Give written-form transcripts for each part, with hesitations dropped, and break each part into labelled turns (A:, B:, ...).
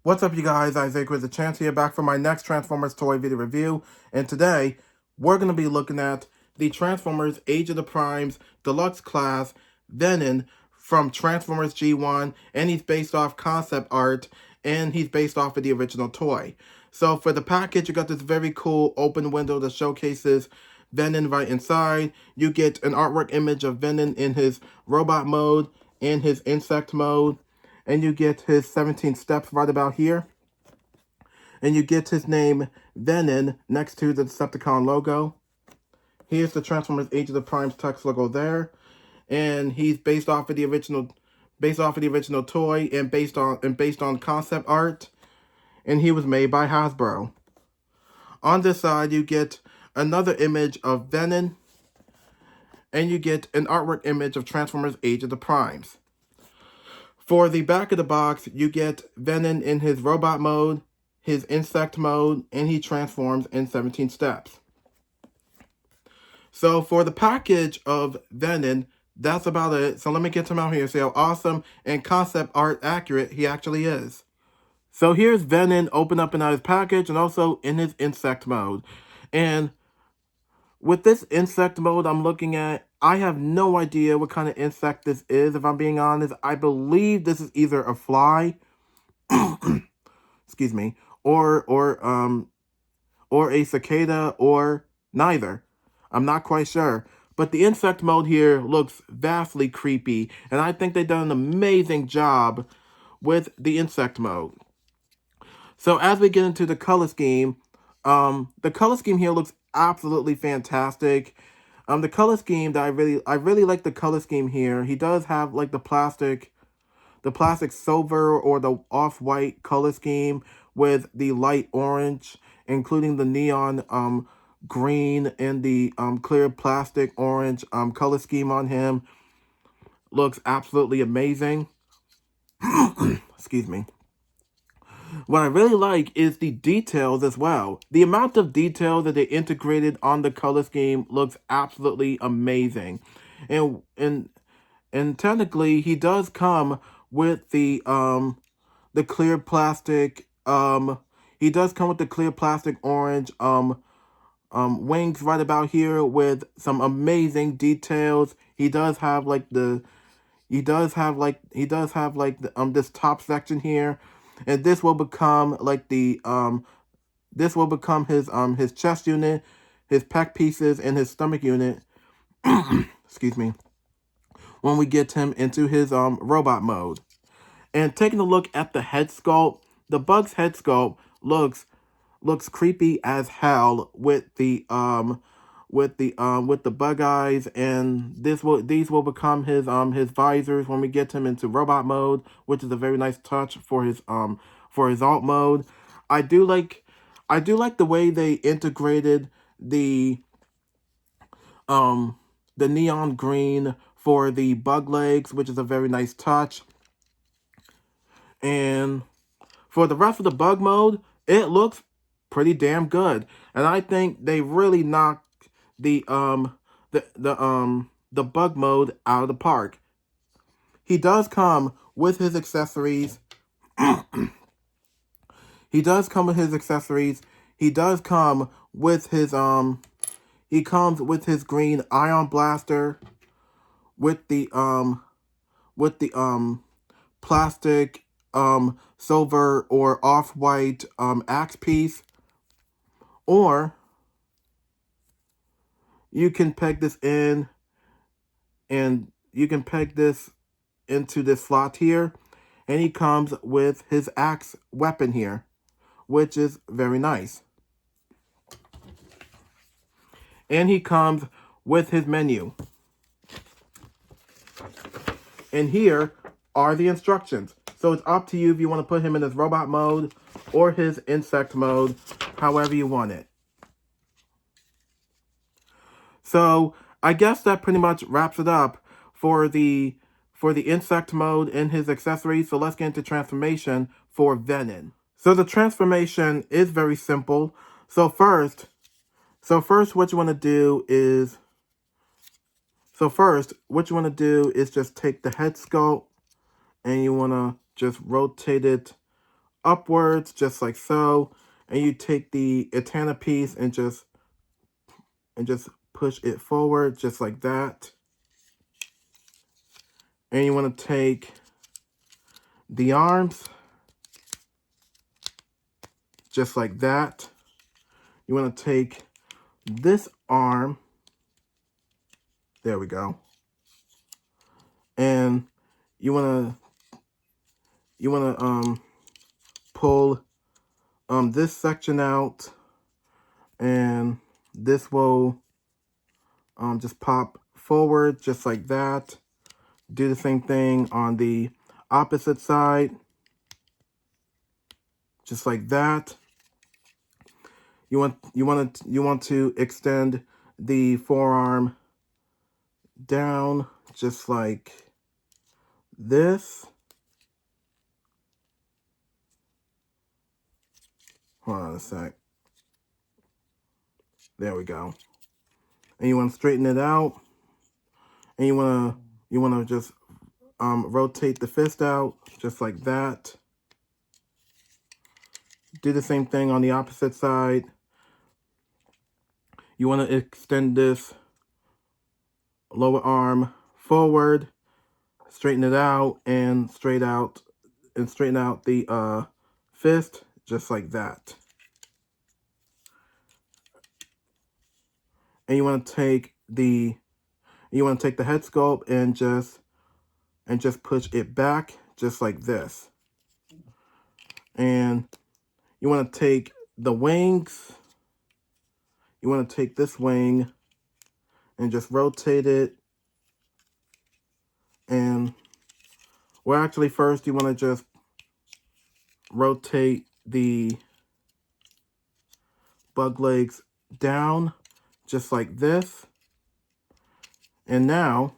A: What's up, you guys? Isaac with the chance here, back for my next Transformers toy video review. And today, we're going to be looking at the Transformers Age of the Primes Deluxe Class Venin from Transformers G1. And he's based off concept art, and he's based off of the original toy. So for the package, you got this very cool open window that showcases Venin right inside. You get an artwork image of Venin in his robot mode, in his insect mode. And you get his 17 steps right about here. And you get his name, Venin, next to the Decepticon logo. Here's the Transformers Age of the Primes text logo there. And he's based off of the original toy and based on concept art. And he was made by Hasbro. On this side, you get another image of Venin. And you get an artwork image of Transformers Age of the Primes. For the back of the box, you get Venin in his robot mode, his insect mode, and he transforms in 17 steps. So for the package of Venin, that's about it. So let me get him out here and see how awesome and concept art accurate he actually is. So here's Venin open up and out his package, and also in his insect mode. And with this insect mode I'm looking at, I have no idea what kind of insect this is, if I'm being honest. I believe this is either a fly, excuse me, or a cicada, or neither. I'm not quite sure. But the insect mode here looks vastly creepy, and I think they've done an amazing job with the insect mode. So as we get into the color scheme, the color scheme here looks absolutely fantastic. The color scheme that I really like the color scheme here. He does have like the plastic silver or the off-white color scheme with the light orange, including the neon green and the clear plastic orange color scheme on him. Looks absolutely amazing. Excuse me. What I really like is the details as well. The amount of detail that they integrated on the color scheme looks absolutely amazing. And technically he does come with the clear plastic he does come with the clear plastic orange wings right about here with some amazing details. He does have like this top section here, and this will become like this will become his chest unit, his pec pieces, and his stomach unit. Excuse me. When we get him into his robot mode. And taking a look at the head sculpt, the Bug's head sculpt looks creepy as hell with the bug eyes, and these will become his visors when we get him into robot mode, which is a very nice touch for his alt mode. I do like the way they integrated the neon green for the bug legs, which is a very nice touch. And for the rest of the bug mode, it looks pretty damn good. And I think they really knocked the bug mode out of the park. He does come with his accessories. He does come with his accessories. He does come with his he comes with his green ion blaster with the plastic silver or off-white axe piece, or you can peg this in, and you can peg this into this slot here, and he comes with his axe weapon here, which is very nice. And he comes with his menu. And here are the instructions. So it's up to you if you want to put him in his robot mode or his insect mode, however you want it. So I guess that pretty much wraps it up for the insect mode and his accessories. So let's get into transformation for Venin. So the transformation is very simple. So first what you want to do is just take the head sculpt, and you want to just rotate it upwards, just like so, and you take the antenna piece and just push it forward, just like that. And you want to take the arms, just like that. You want to take this arm, there we go, and you want to pull this section out, and this will just pop forward, just like that. Do the same thing on the opposite side, just like that. You want to extend the forearm down, just like this. Hold on a sec. There we go. And you want to straighten it out, and you want to just rotate the fist out, just like that. Do the same thing on the opposite side. You want to extend this lower arm forward, straighten it out, and straighten out the fist, just like that. And you want to take the head sculpt and just push it back, just like this. And you want to take the wings. You want to take this wing and just rotate it. And, well, actually, first you want to just rotate the bug legs down, just like this. And now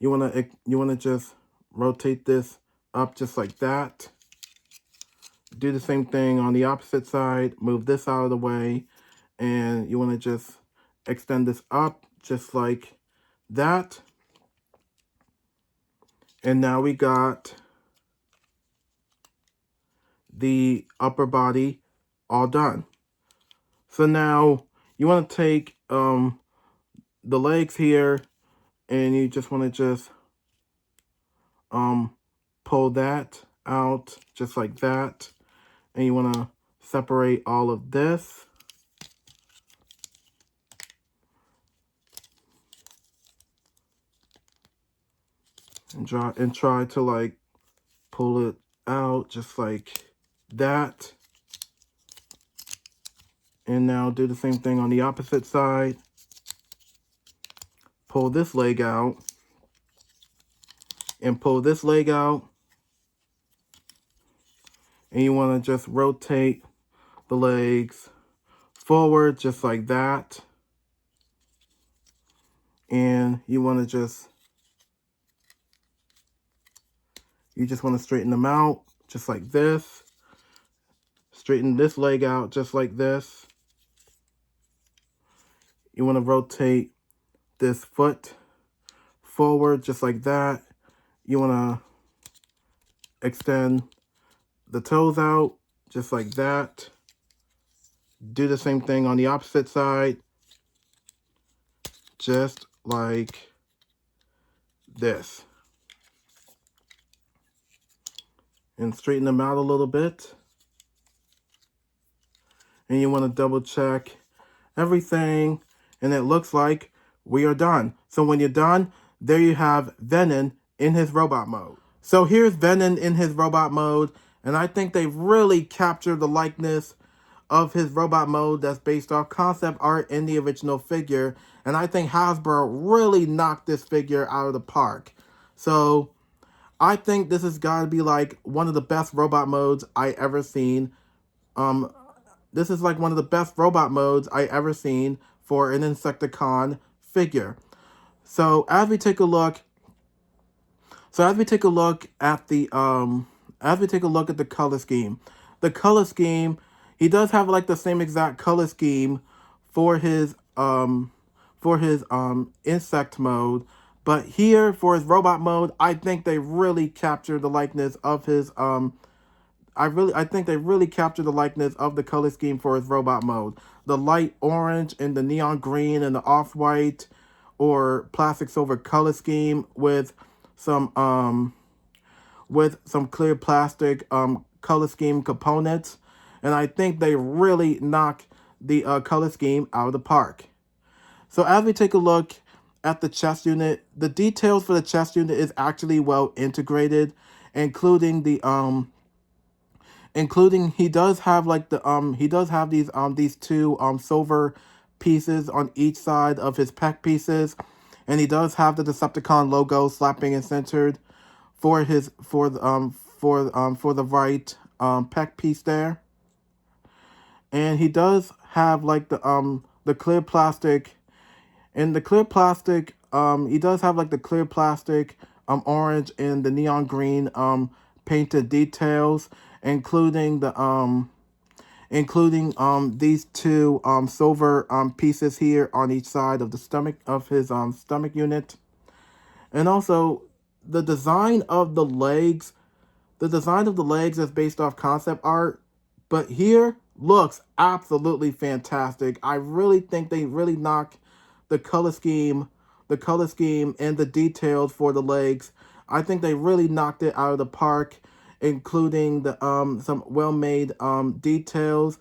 A: you want to just rotate this up, just like that. Do the same thing on the opposite side. Move this out of the way, and you want to just extend this up, just like that. And now we got the upper body all done. So now you want to take the legs here, and you just want to just pull that out, just like that. And you want to separate all of this. And try to like pull it out, just like that. And now do the same thing on the opposite side. Pull this leg out. And pull this leg out. And you want to just rotate the legs forward, just like that. And you want to just want to straighten them out, just like this. Straighten this leg out, just like this. You want to rotate this foot forward, just like that. You want to extend the toes out, just like that. Do the same thing on the opposite side, just like this. And straighten them out a little bit. And you want to double check everything, and it looks like we are done. So when you're done, there you have Venin in his robot mode. So here's Venin in his robot mode, and I think they really captured the likeness of his robot mode that's based off concept art in the original figure, and I think Hasbro really knocked this figure out of the park. So I think this has got to be like one of the best robot modes I ever seen. This is like one of the best robot modes I ever seen for an Insecticon figure. So as we take a look at the color scheme. The color scheme, he does have like the same exact color scheme for his insect mode, but here for his robot mode, I think they really captured the likeness of his I think they really captured the likeness of the color scheme for his robot mode. The light orange and the neon green and the off-white or plastic silver color scheme some um with some clear plastic color scheme components. And I think they really knock the color scheme out of the park. So as we take a look at the chest unit, the details for the chest unit is actually well integrated, including he does have like he does have these two silver pieces on each side of his pec pieces, and he does have the Decepticon logo slapping and centered for his for the right pec piece there. And he does have like the clear plastic, and the clear plastic he does have like the clear plastic orange and the neon green painted details, including these two silver pieces here on each side of the stomach of his stomach unit. And also the design of the legs is based off concept art, but here looks absolutely fantastic. I really think they really knock the color scheme, and the details for the legs. I think they really knocked it out of the park, including the some well-made details,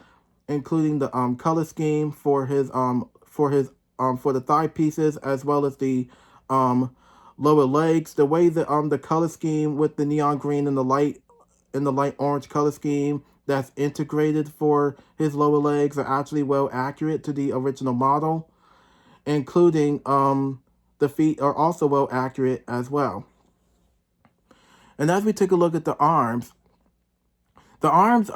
A: including the color scheme for the thigh pieces, as well as the um lower legs. The way the color scheme with the neon green and the light orange color scheme that's integrated for his lower legs are actually well accurate to the original model, including the feet are also well accurate as well. And as we take a look at the arms, the arms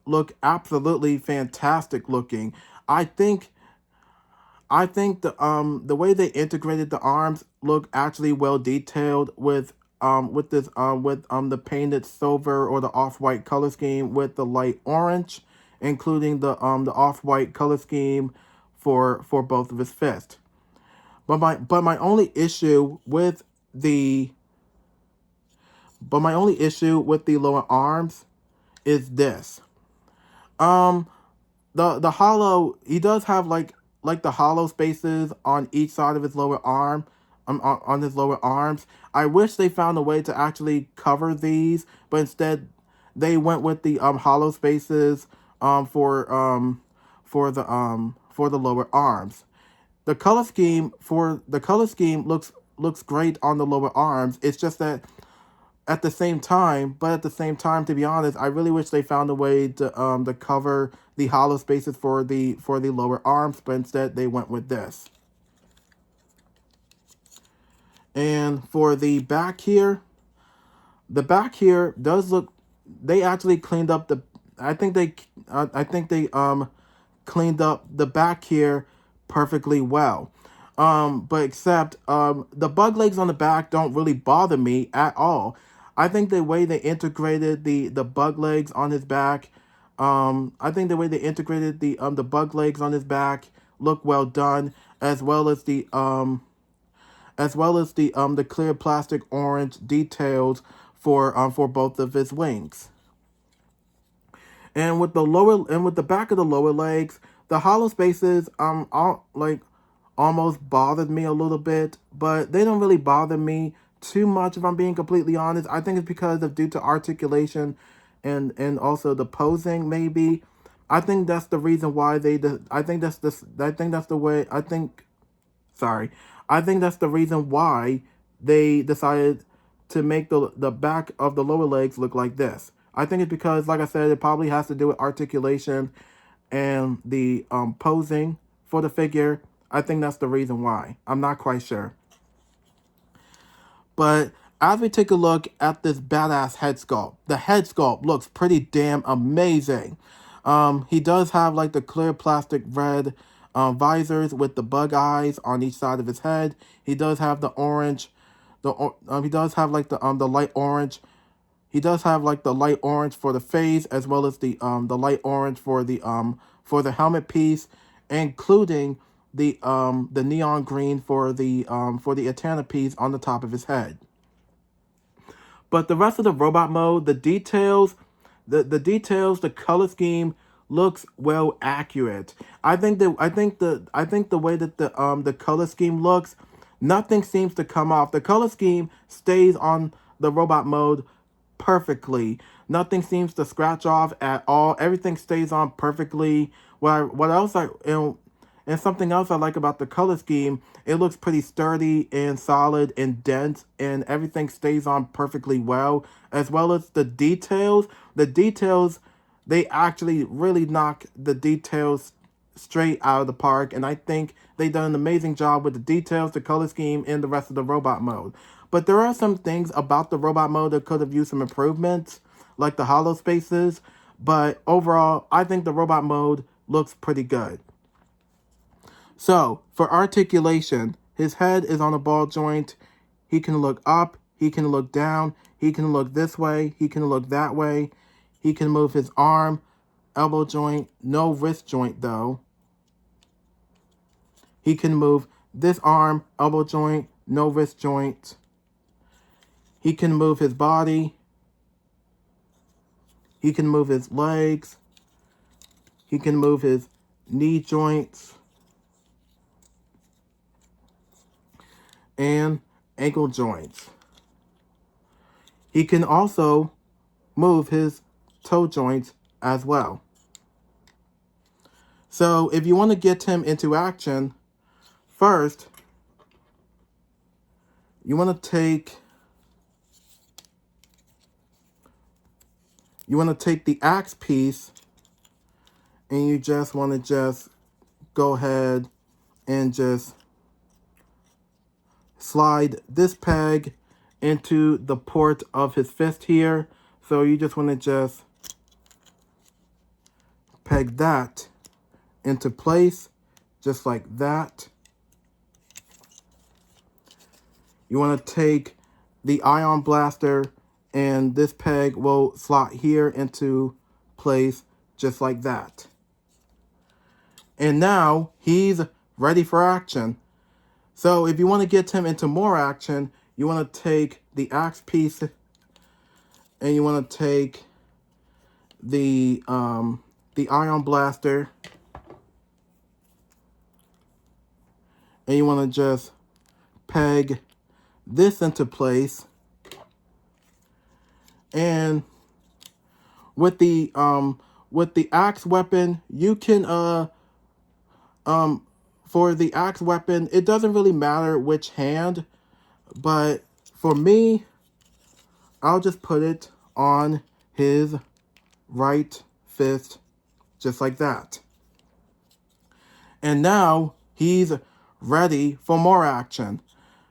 A: look absolutely fantastic looking. I think the way they integrated the arms look actually well detailed with the painted silver or the off-white color scheme with the light orange, including the off-white color scheme for both of his fists. But my only issue with the lower arms is this. Um the hollow, he does have like the hollow spaces on each side of his lower arm, on his lower arms. I wish they found a way to actually cover these, but instead they went with the hollow spaces for the lower arms. The color scheme looks great on the lower arms. It's just that at the same time, to be honest, I really wish they found a way to cover the hollow spaces for the lower arms, but instead they went with this. And for the back here does look. They actually cleaned up the. I think they cleaned up the back here perfectly well. But except the bug legs on the back don't really bother me at all. I think the way they integrated the bug legs on his back, I think the way they integrated the bug legs on his back look well done, as well as the clear plastic orange details for both of his wings. And with the back of the lower legs, the hollow spaces almost bothered me a little bit, but they don't really bother me too much if I'm being completely honest. I think it's because of due to articulation and also the posing maybe. I think that's the reason why I think that's the reason why they decided to make the back of the lower legs look like this. I think it's because, like I said, it probably has to do with articulation and the posing for the figure. I think that's the reason why. I'm not quite sure. But as we take a look at this badass head sculpt, the head sculpt looks pretty damn amazing. He does have like the clear plastic red visors with the bug eyes on each side of his head. He does have the orange. He does have like the light orange. He does have like the light orange for the face, as well as the light orange for the helmet piece, including the neon green for the antenna piece on the top of his head. But the rest of the robot mode, the details, the color scheme looks well accurate. I think the way that the color scheme looks, nothing seems to come off. The color scheme stays on the robot mode perfectly. Nothing seems to scratch off at all. Everything stays on perfectly. What else and something else I like about the color scheme, it looks pretty sturdy and solid and dense, and everything stays on perfectly well as the details. The details, they actually really knock the details straight out of the park, and I think they done an amazing job with the details, the color scheme, and the rest of the robot mode. But there are some things about the robot mode that could have used some improvements, like the hollow spaces, but overall, I think the robot mode looks pretty good. So, for articulation, his head is on a ball joint. He can look up, he can look down, he can look this way, he can look that way. He can move his arm, elbow joint, no wrist joint though. He can move this arm, elbow joint, no wrist joint. He can move his body. He can move his legs. He can move his knee joints and ankle joints. He can also move his toe joints as well. So if you want to get him into action, first, you want to take the axe piece, and you just want to just go ahead and just slide this peg into the port of his fist here. So you just want to just peg that into place, just like that. You want to take the ion blaster, and this peg will slot here into place, just like that. And now he's ready for action. So if you want to get him into more action, you want to take the axe piece, and you want to take the ion blaster, and you want to just peg this into place. And with the axe weapon, you can for the axe weapon, it doesn't really matter which hand, but for me, I'll just put it on his right fist, just like that. And now he's ready for more action.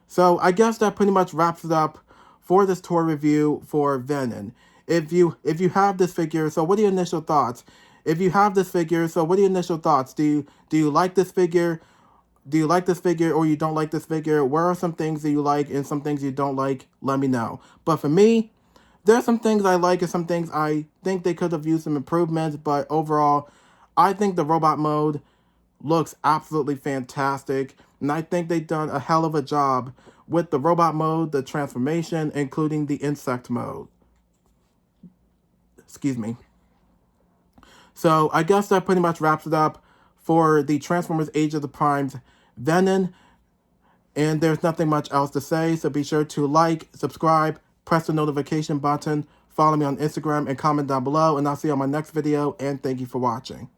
A: So I guess that pretty much wraps it up for this toy review for Venin. If you have this figure, so what are your initial thoughts? If you have this figure, so what are your initial thoughts? Do you like this figure? Do you like this figure, or you don't like this figure? Where are some things that you like and some things you don't like? Let me know. But for me, there's some things I like and some things I think they could have used some improvements, but overall, I think the robot mode looks absolutely fantastic, and I think they've done a hell of a job with the robot mode, the transformation, including the insect mode. Excuse me. So I guess that pretty much wraps it up for the Transformers Age of the Primes Venin, and there's nothing much else to say, so be sure to like, subscribe, press the notification button, follow me on Instagram, and comment down below, and I'll see you on my next video, and thank you for watching.